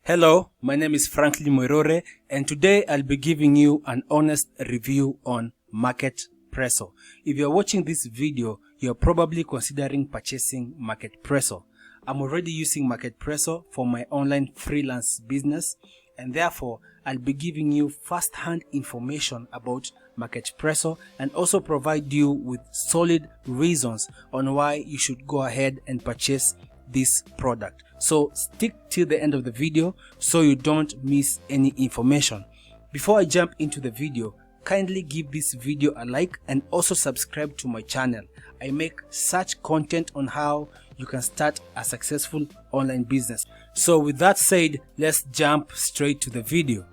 Hello, my name is Franklin Moirore, and today I'll be giving you an honest review on MarketPresso. If you're watching this video, you're probably considering purchasing MarketPresso. I'm already using MarketPresso for my online freelance business, and therefore I'll be giving you first-hand information about MarketPresso and also provide you with solid reasons on why you should go ahead and purchase this product. So stick till the end of the video so you don't miss any information. Before I jump into the video, kindly give this video a like and also subscribe to my channel. I make such content on how you can start a successful online business. So with that said, let's jump straight to the video.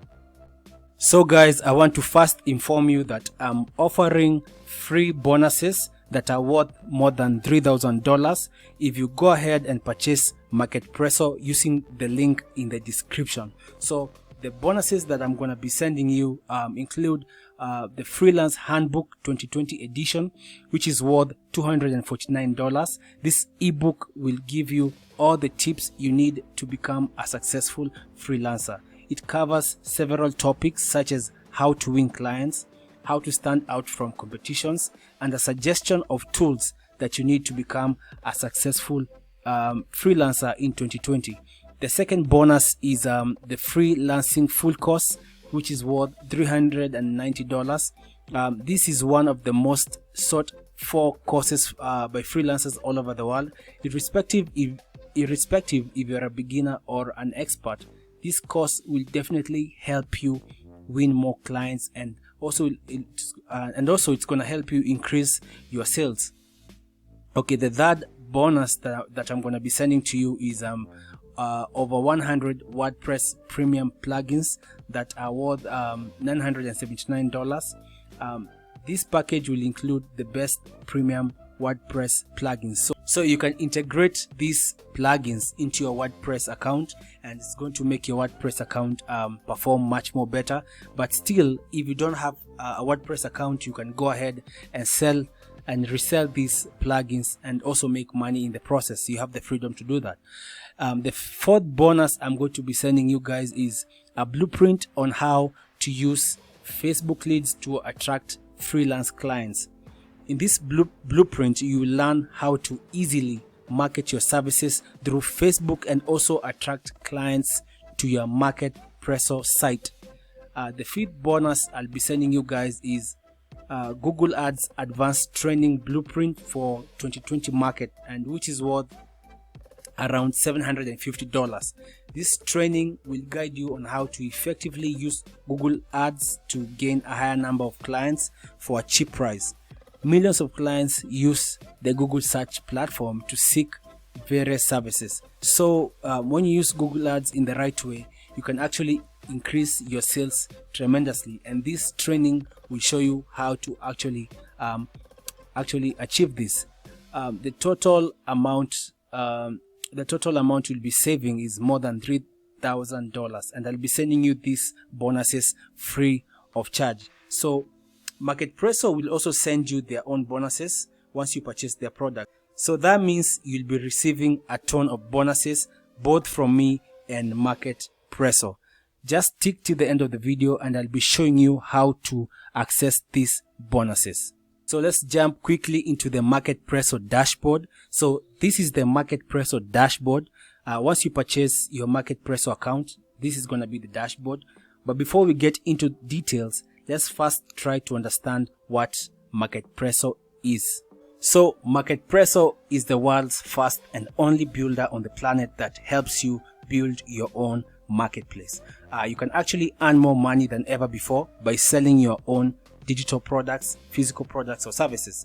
So guys, I want to first inform you that I'm offering free bonuses that are worth more than $3,000 if you go ahead and purchase MarketPresso using the link in the description. So the bonuses that I'm going to be sending you include the Freelance Handbook 2020 edition, which is worth $249. This ebook will give you all the tips you need to become a successful freelancer. It covers several topics such as how to win clients, how to stand out from competitions, and a suggestion of tools that you need to become a successful freelancer in 2020. The second bonus is the freelancing full course, which is worth $390. This is one of the most sought for courses by freelancers all over the world. Irrespective if you're a beginner or an expert, this course will definitely help you win more clients, and also it's going to help you increase your sales. Okay, the third bonus that I'm going to be sending to you is over 100 WordPress premium plugins that are worth $979. This package will include the best premium WordPress plugins, so you can integrate these plugins into your WordPress account, and it's going to make your WordPress account perform much more better. But still, if you don't have a WordPress account, you can go ahead and sell and resell these plugins and also make money in the process. You have the freedom to do that. The fourth bonus I'm going to be sending you guys is a blueprint on how to use Facebook leads to attract freelance clients. In this blueprint, you will learn how to easily market your services through Facebook and also attract clients to your MarketPresso site. The fifth bonus I'll be sending you guys is Google Ads Advanced Training Blueprint for 2020 market, and which is worth around $750. This training will guide you on how to effectively use Google Ads to gain a higher number of clients for a cheap price. Millions of clients use the Google search platform to seek various services. So when you use Google Ads in the right way, you can actually increase your sales tremendously, and this training will show you how to actually achieve this. The total amount you'll be saving is more than $3,000, and I'll be sending you these bonuses free of charge. So MarketPresso will also send you their own bonuses once you purchase their product. So that means you'll be receiving a ton of bonuses both from me and MarketPresso. Just stick to the end of the video and I'll be showing you how to access these bonuses. So let's jump quickly into the MarketPresso dashboard. So this is the MarketPresso dashboard. Once you purchase your MarketPresso account, this is going to be the dashboard. But before we get into details, let's first try to understand what MarketPresso is. So MarketPresso is the world's first and only builder on the planet that helps you build your own marketplace. You can actually earn more money than ever before by selling your own digital products, physical products or services.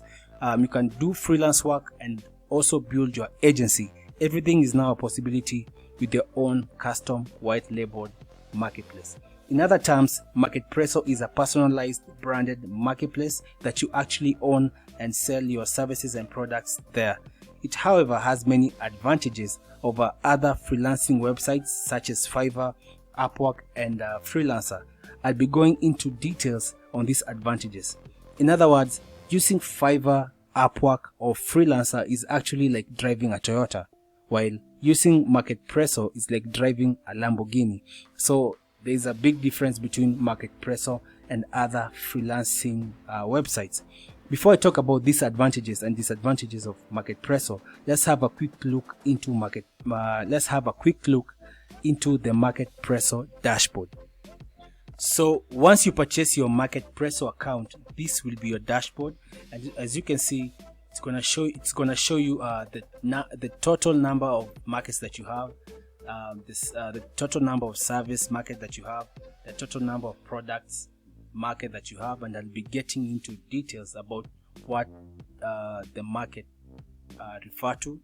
You can do freelance work and also build your agency. Everything is now a possibility with your own custom white labeled marketplace. In other terms, MarketPresso is a personalized branded marketplace that you actually own and sell your services and products there. It, however, has many advantages over other freelancing websites such as Fiverr, Upwork, and Freelancer. I'll be going into details on these advantages. In other words, using Fiverr, Upwork, or Freelancer is actually like driving a Toyota, while using MarketPresso is like driving a Lamborghini. So there is a big difference between MarketPresso and other freelancing websites. Before I talk about these advantages and disadvantages of MarketPresso, let's have a quick look into the MarketPresso dashboard. So once you purchase your MarketPresso account, this will be your dashboard, and as you can see, it's gonna show you the total number of markets that you have, the total number of service market that you have, the total number of products market that you have, and I'll be getting into details about what the market refer to.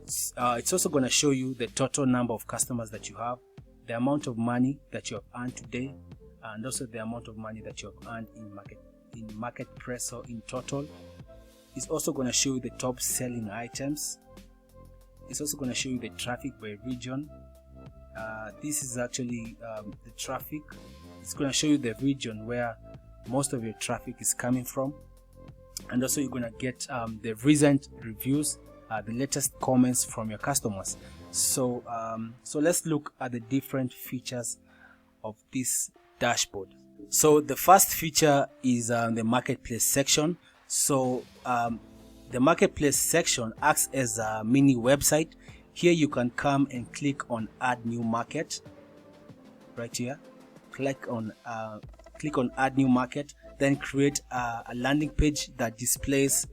It's also going to show you the total number of customers that you have, the amount of money that you have earned today, and also the amount of money that you have earned in MarketPresso in total. It's also going to show you the top selling items. It's also going to show you the traffic by region. This is actually the traffic. It's going to show you the region where most of your traffic is coming from, and also you're going to get the recent reviews, the latest comments from your customers. So let's look at the different features of this dashboard. So the first feature is the marketplace section. So the marketplace section acts as a mini website. Here you can come and click on add new market right here. Click on add new market, then create a landing page that displays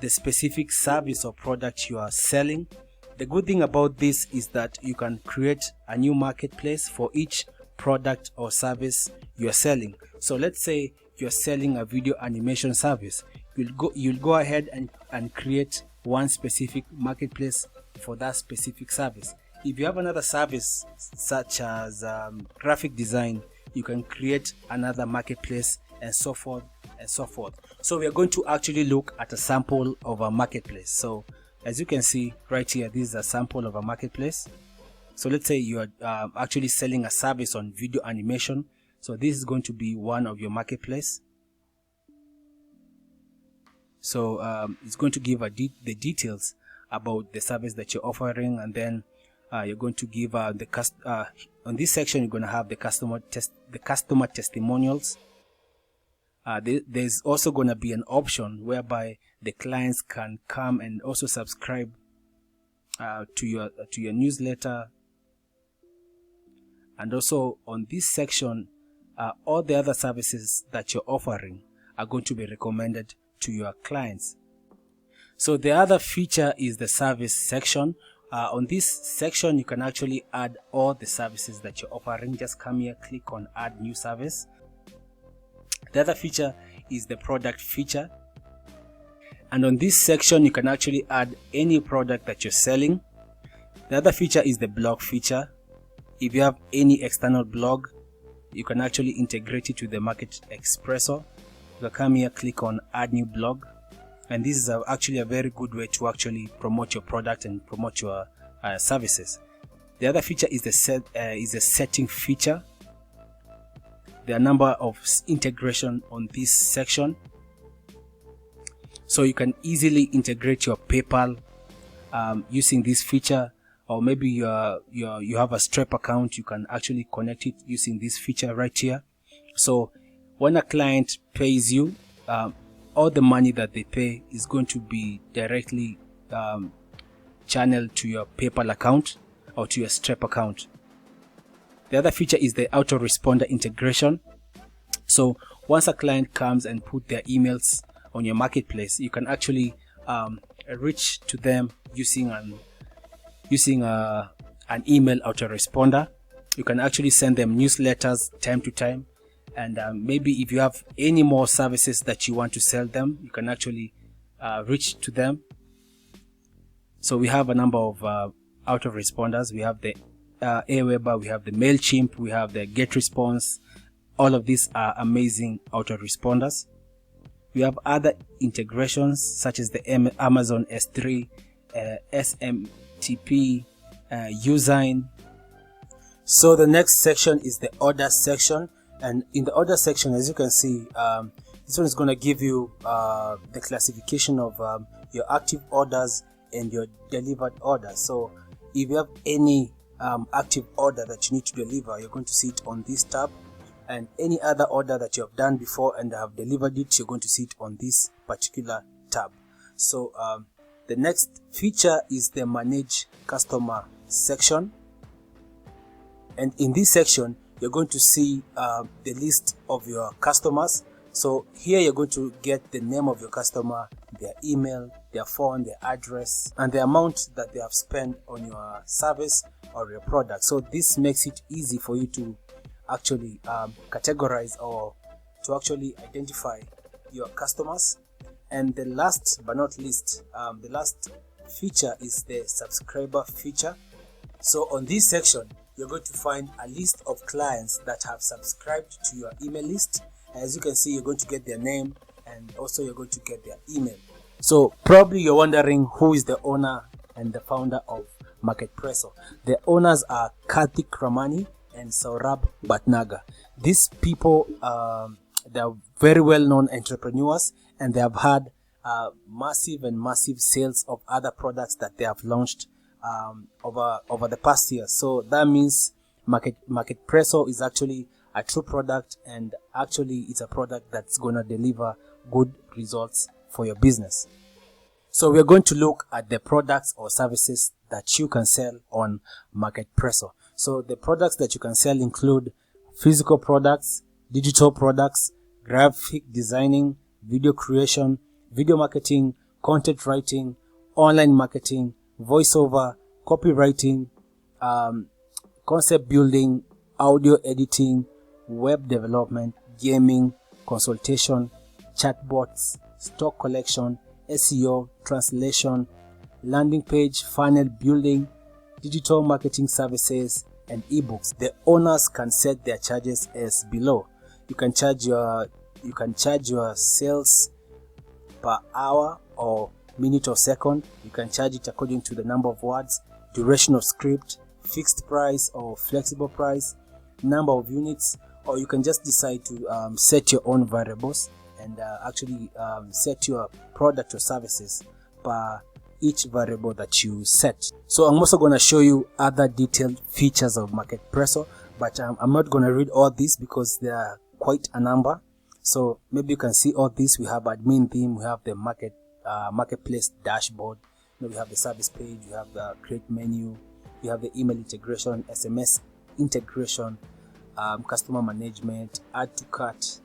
the specific service or product you are selling. The good thing about this is that you can create a new marketplace for each product or service you are selling. So let's say you're selling a video animation service, you'll go ahead and create one specific marketplace for that specific service. If you have another service such as graphic design, you can create another marketplace, and so forth and so forth. So we are going to actually look at a sample of a marketplace. So as you can see right here, this is a sample of a marketplace. So let's say you are actually selling a service on video animation. So this is going to be one of your marketplace. So it's going to give the details about the service that you're offering, and then you're going to give on this section you're going to have the customer testimonials. There's also going to be an option whereby the clients can come and also subscribe to your newsletter. And also on this section, all the other services that you're offering are going to be recommended to your clients. So the other feature is the service section. On this section, you can actually add all the services that you're offering. Just come here, click on add new service. The other feature is the product feature. And on this section, you can actually add any product that you're selling. The other feature is the blog feature. If you have any external blog, you can actually integrate it to the MarketPresso. You can come here, click on add new blog. And this is actually a very good way to actually promote your product and promote your services. The other feature is the setting feature. There are a number of integration on this section, so you can easily integrate your PayPal using this feature, or maybe you have a Stripe account. You can actually connect it using this feature right here. So when a client pays you, all the money that they pay is going to be directly channeled to your PayPal account or to your Stripe account. The other feature is the autoresponder integration. So once a client comes and put their emails on your marketplace, you can actually reach to them using an email autoresponder. You can actually send them newsletters time to time. And maybe if you have any more services that you want to sell them, you can actually reach to them. So we have a number of autoresponders. We have the Aweber, we have the MailChimp, we have the GetResponse. All of these are amazing autoresponders. We have other integrations such as the Amazon S3, SMTP, Usign. So the next section is the order section. And in the order section, as you can see, this one is going to give you the classification of your active orders and your delivered orders. So if you have any active order that you need to deliver, you're going to see it on this tab, and any other order that you have done before and have delivered it, you're going to see it on this particular tab. So the next feature is the manage customer section, and in this section you're going to see the list of your customers. So here you're going to get the name of your customer, their email, their phone, their address, and the amount that they have spent on your service or your product. So this makes it easy for you to actually categorize or to actually identify your customers. And the last but not least, the last feature is the subscriber feature. So on this section, you're going to find a list of clients that have subscribed to your email list. As you can see, you're going to get their name, and also you're going to get their email. So probably you're wondering who is the owner and the founder of MarketPresso. The owners are Karthik Ramani and Saurabh Bhatnagar. These people, they are very well-known entrepreneurs, and they have had massive sales of other products that they have launched over the past year. So that means MarketPresso is actually a true product, and actually it's a product that's gonna deliver good results for your business. So we're going to look at the products or services that you can sell on MarketPresso. So the products that you can sell include physical products, digital products, graphic designing, video creation, video marketing, content writing, online marketing, voiceover, copywriting, concept building, audio editing, web development, gaming, consultation, chatbots, stock collection, SEO, translation, landing page, funnel building, digital marketing services, and ebooks. The owners can set their charges as below. You can charge your sales per hour or minute or second. You can charge it according to the number of words, duration of script, fixed price or flexible price, number of units, or you can just decide to set your own variables and actually set your product or services per each variable that you set. So I'm also going to show you other detailed features of MarketPresso, but I'm not going to read all this because there are quite a number. So maybe you can see all this. We have admin theme, we have the marketplace dashboard, we have the service page, we have the create menu, we have the email integration, SMS integration, customer management, add to cart,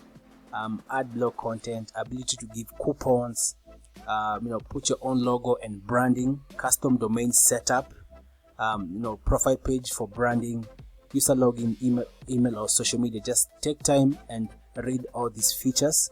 add blog content, ability to give coupons, put your own logo and branding, custom domain setup, profile page for branding, user login, email or social media. Just take time and read all these features.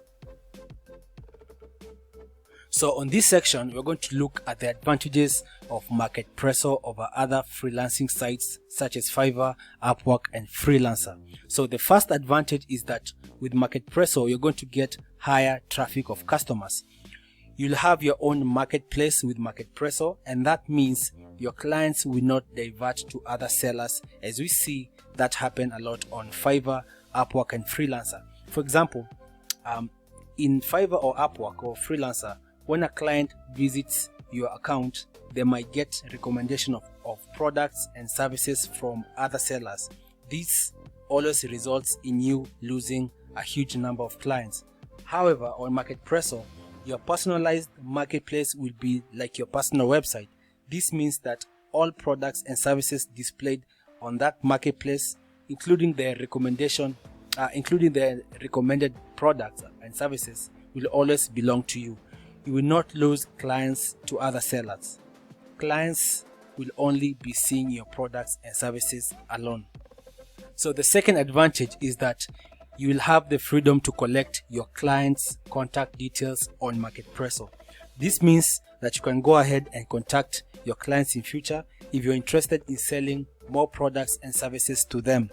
So on this section, we're going to look at the advantages of MarketPresso over other freelancing sites such as Fiverr, Upwork, and Freelancer. So the first advantage is that with MarketPresso, you're going to get higher traffic of customers. You'll have your own marketplace with MarketPresso, and that means your clients will not divert to other sellers, as we see that happen a lot on Fiverr, Upwork, and Freelancer. For example, in Fiverr or Upwork or Freelancer, when a client visits your account, they might get recommendation of products and services from other sellers. This always results in you losing a huge number of clients. However, on MarketPresso, your personalized marketplace will be like your personal website. This means that all products and services displayed on that marketplace, including the recommended products and services, will always belong to you. You will not lose clients to other sellers. Clients will only be seeing your products and services alone. So the second advantage is that you will have the freedom to collect your clients' contact details on MarketPresso. This means that you can go ahead and contact your clients in future if you're interested in selling more products and services to them.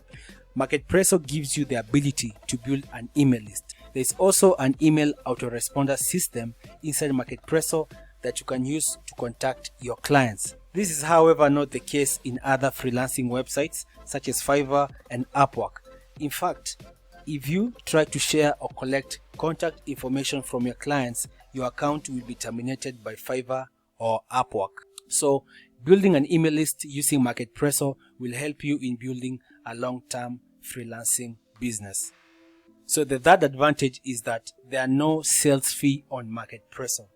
MarketPresso gives you the ability to build an email list. There is also an email autoresponder system inside MarketPresso that you can use to contact your clients. This is, however, not the case in other freelancing websites such as Fiverr and Upwork. In fact, if you try to share or collect contact information from your clients, your account will be terminated by Fiverr or Upwork. So building an email list using MarketPresso will help you in building a long-term freelancing business. So the third advantage is that there are no sales fee on MarketPresso.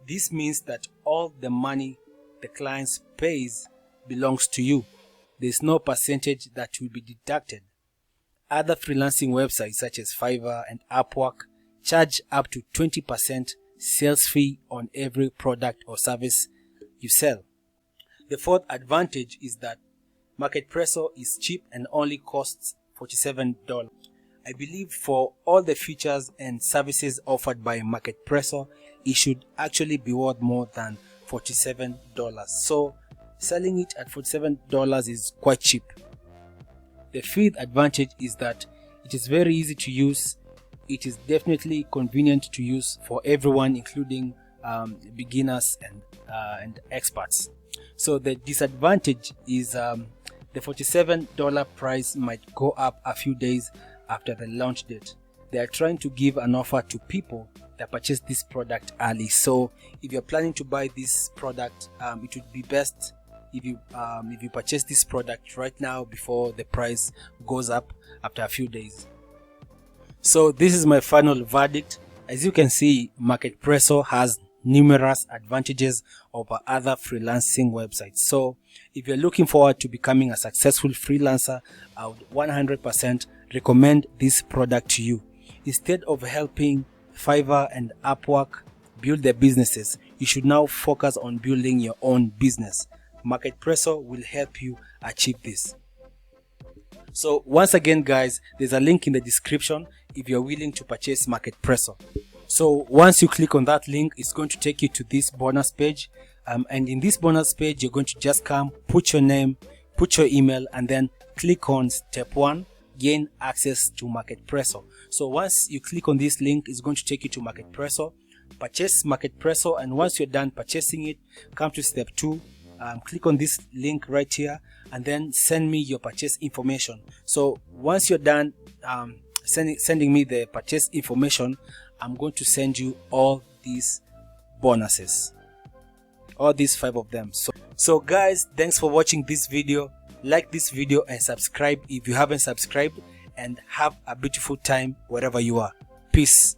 This means that all the money the client pays belongs to you. There's no percentage that will be deducted. Other freelancing websites such as Fiverr and Upwork charge up to 20% sales fee on every product or service you sell. The fourth advantage is that MarketPresso is cheap and only costs $47. I believe for all the features and services offered by MarketPresso, it should actually be worth more than $47. So selling it at $47 is quite cheap. The fifth advantage is that it is very easy to use. It is definitely convenient to use for everyone, including beginners and experts. So the disadvantage is the $47 price might go up a few days after the launch date. They are trying to give an offer to people that purchase this product early. So if you're planning to buy this product, it would be best if you purchase this product right now before the price goes up after a few days. So this is my final verdict. As you can see, MarketPresso has numerous advantages over other freelancing websites. So if you're looking forward to becoming a successful freelancer, I would 100% recommend this product to you. Instead of helping Fiverr and Upwork build their businesses, you should now focus on building your own business. MarketPresso will help you achieve this. So once again guys, there's a link in the description if you're willing to purchase MarketPresso. So once you click on that link, it's going to take you to this bonus page, and in this bonus page you're going to just come, put your name, put your email, and then click on step 1, gain access to MarketPresso. So once you click on this link, it's going to take you to MarketPresso. Purchase MarketPresso, and once you're done purchasing it, come to step 2. Click on this link right here and then send me your purchase information. So once you're done sending me the purchase information, I'm going to send you all these bonuses, all these 5 of them. So guys, thanks for watching this video. Like this video and subscribe if you haven't subscribed, and have a beautiful time wherever you are. Peace.